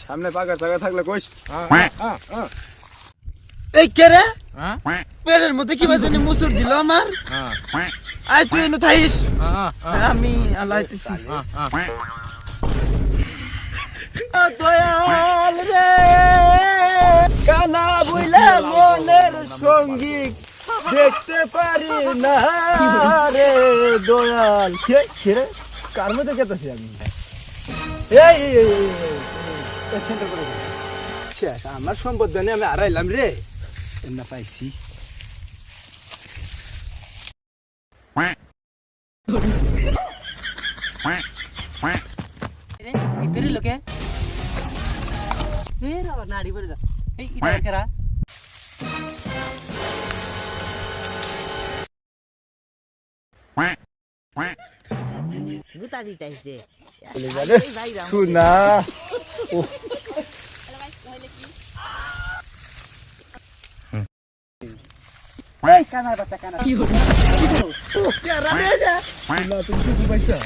সামনে পাকা জায়গা থাকলে কইস। এই কে রে পেটের মধ্যে কি বাজে মুসুর দিল আমার আই তুই এনে থাইস আমি আলাইতেছি দয়াল রে কানা বুইলা মনের সঙ্গী দেখতে পারি না রে দয়াল কে রে কার মধ্যে কেতেছি আমি এই সেন্টার করে শেষ আমার সম্পদ নিয়ে আমি হারাইলাম রে না পাইছি ভিতরে লোকে নাড়ি পড়ে যা এই ইটা কেরা গুতা দিতাইছে শুনা কানার বাচ্চা কানা তুমি কি পাইছা